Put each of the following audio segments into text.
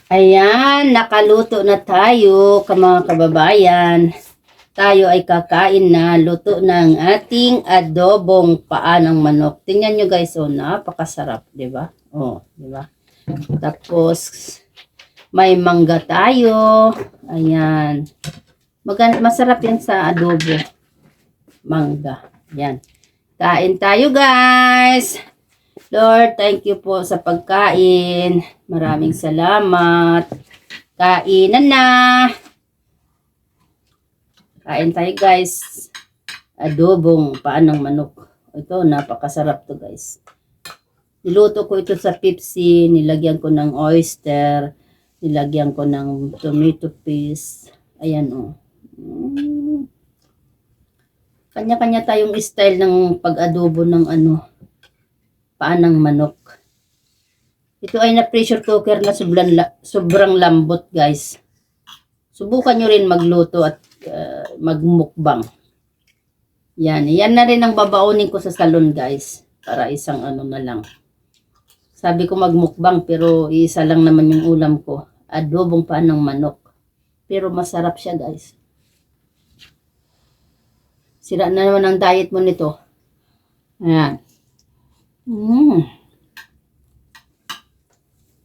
Ayan, nakaluto na tayo, mga kababayan. Tayo ay kakain na luto ng ating adobong paa ng manok. Tingnan nyo guys, oh, napakasarap, di ba? Oh, di ba? Tapos, may mangga tayo. Ayan. Masarap yan sa adobo. Mangga. Ayan. Kain tayo guys. Lord, thank you po sa pagkain. Maraming salamat. Kainan na. Kain tayo guys. Adobong paan ng manok. Ito, napakasarap to guys. Niluto ko ito sa Pepsi. Nilagyan ko ng oyster. Nilagyan ko ng tomato paste. Ayan o. Kanya-kanya tayong style ng pag-adobo ng paan ng manok. Ito ay na pressure cooker na sobrang lambot guys. Subukan nyo rin magluto at magmukbang. Yan na rin ang babaunin ko sa salon guys. Para isang na lang. Sabi ko magmukbang pero isa lang naman yung ulam ko. Adobong paan ng manok. Pero masarap siya guys. Sira na naman ang diet mo nito. Ayan.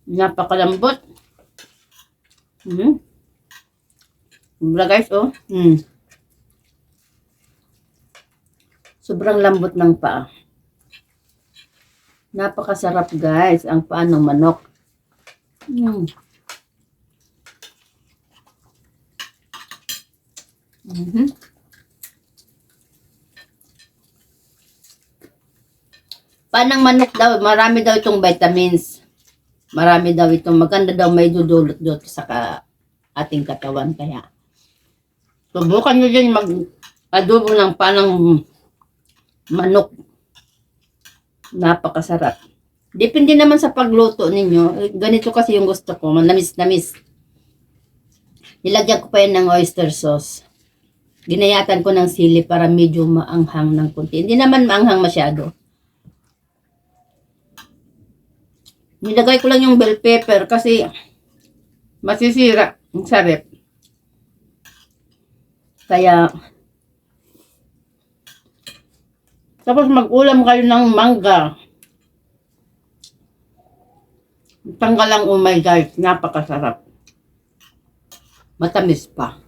Napakalambot. Sobra guys, oh. Sobrang lambot ng paa. Napakasarap guys, ang paa ng manok. Paa ng manok daw, marami daw itong vitamins. Marami daw itong maganda daw may dudulot sa ating katawan. Kaya, subukan nyo din mag-adobo ng paa ng manok. Napakasarap. Depende naman sa pagluto ninyo. Ganito kasi yung gusto ko. Manamis-namis. Nilagyan ko pa yan ng oyster sauce. Ginayatan ko ng sili para medyo maanghang ng konti. Hindi naman maanghang masyado. Nilagay ko lang yung bell pepper kasi masisira ang sarap. Kaya, tapos mag-ulam kayo ng mangga. Tanggalang umay guys, napakasarap. Matamis pa.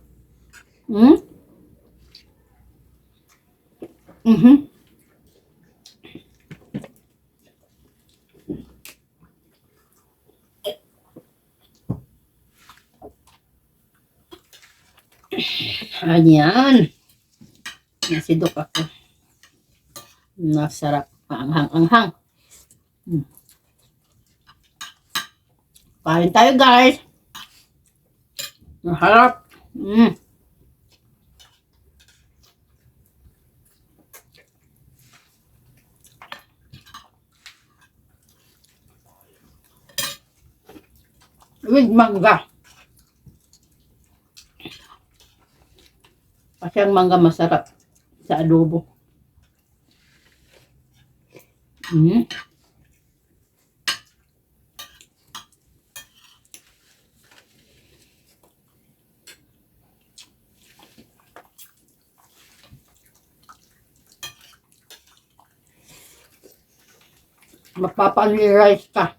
Ayan. Nasidok ako. Masarap. Anghang-anghang. Kain tayo guys. Maharap. With mangga. Kasi ang mangga masarap sa adobo. Magpapanirise ka.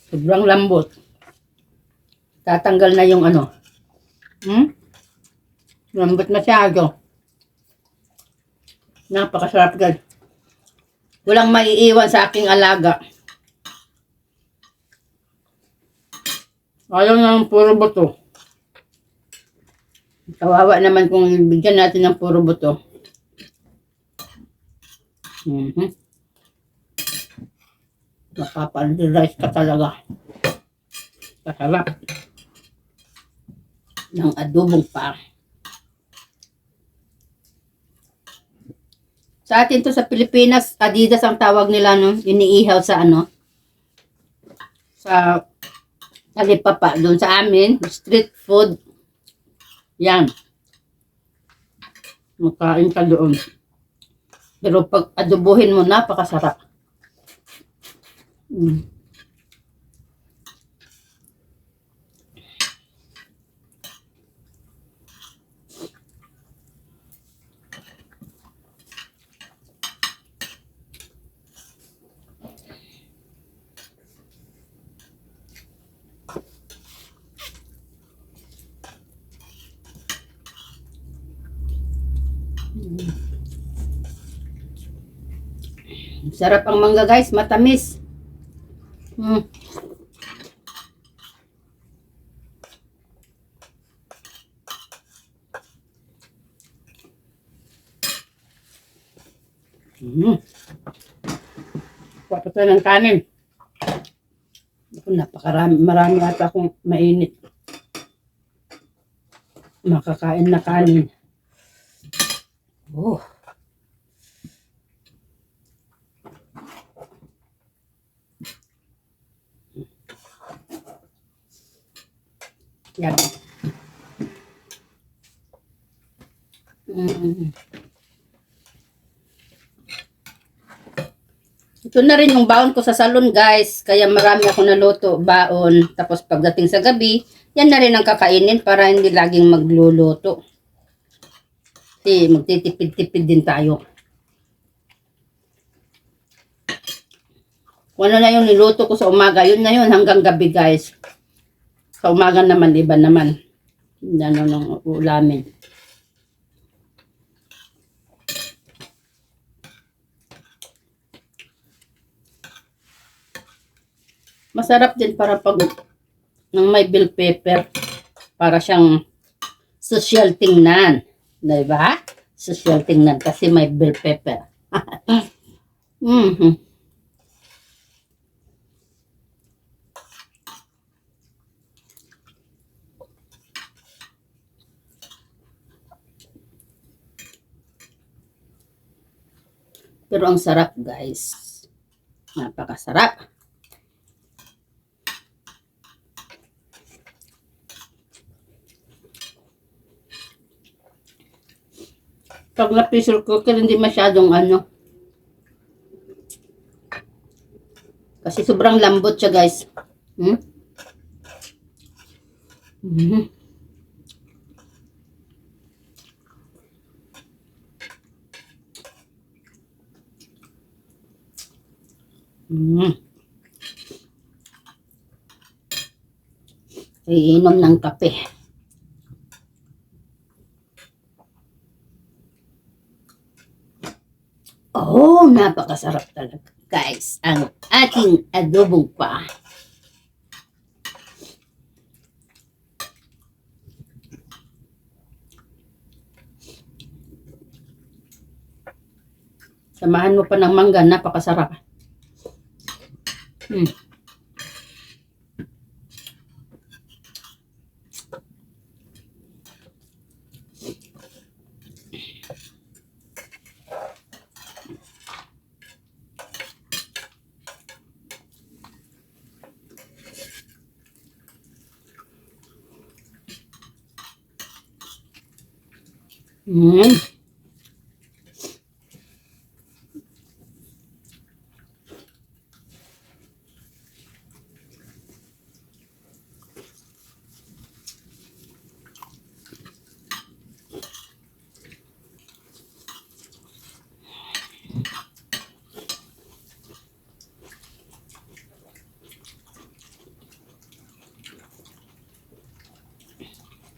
Sobrang lambot. Tatanggal na yung lambot masyado. Napakasarap guys. Walang maiiwan sa aking alaga. Ayaw ng puro buto. Kawawa naman kung bigyan natin ng puro buto. Makapal-rice ka talaga. Kasarap ng adobong paa. Sa atin to sa Pilipinas, Adidas ang tawag nila, no? Iniihaw sa ano? Sa talipapa. Doon sa amin, street food. Yan. Makain ka doon. Pero pag adobohin mo, napakasarap. Mm. Sarap ang mangga guys, matamis. Mm. Mm. Tapos ng kanin. Ako, marami ata akong mainit. Makakain na kanin. Oh. Yan. Mm. Ito na rin yung baon ko sa salon guys. Kaya marami ako naluto, baon. Tapos pagdating sa gabi, yan na rin ang kakainin para hindi laging magluluto. Kasi magtitipid-tipid din tayo. Kung ano na yung niluto ko sa umaga, yun na yun hanggang gabi guys. Sa umaga naman, iba naman. Ano nung ulamin. Masarap din para pag ng may bell pepper. Para siyang social tingnan. Diba? Social tingnan kasi may bell pepper. Mm-hmm. Pero ang sarap guys. Napakasarap. Pag na-pressure cooker, hindi masyadong ano. Kasi sobrang lambot siya guys. Hmm? Mm-hmm. Mm. Iinom ng kape. Oh, napakasarap talaga guys ang ating adobong pa. Samahan mo pa ng mangga, napakasarap. Hmm. Mm.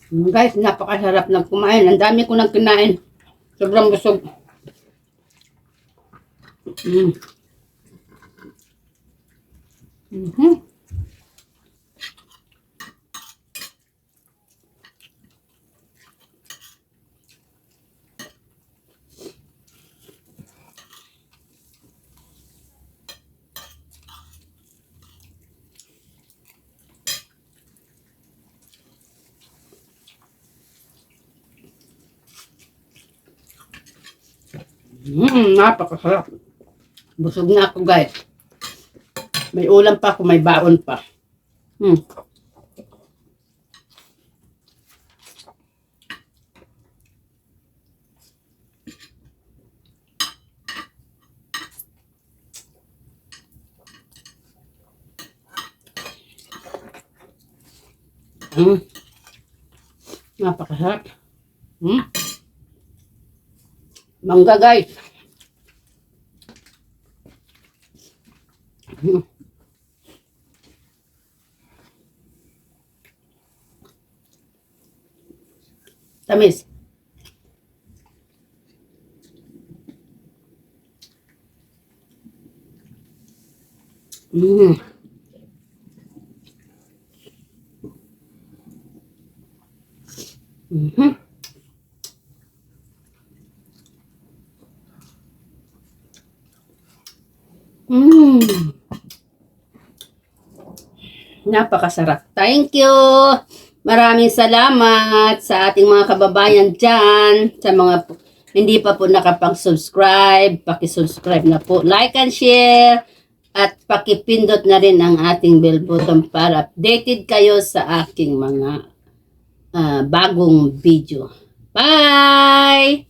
Guys, napakasarap ng kumain. Ang dami ko nang kinain. Sobrang busog. Mm. Mm-hmm. Napakasarap. Busog na ako, guys. May ulam pa ako, may baon pa. Hmm. Napakasarap. Mangga, guys. Tamis. Mhm. Napakasarap. Thank you. Maraming salamat sa ating mga kababayan dyan. Sa mga hindi pa po nakapag-subscribe, paki-subscribe na po. Like and share. At pakipindot na rin ang ating bell button para updated kayo sa aking mga bagong video. Bye!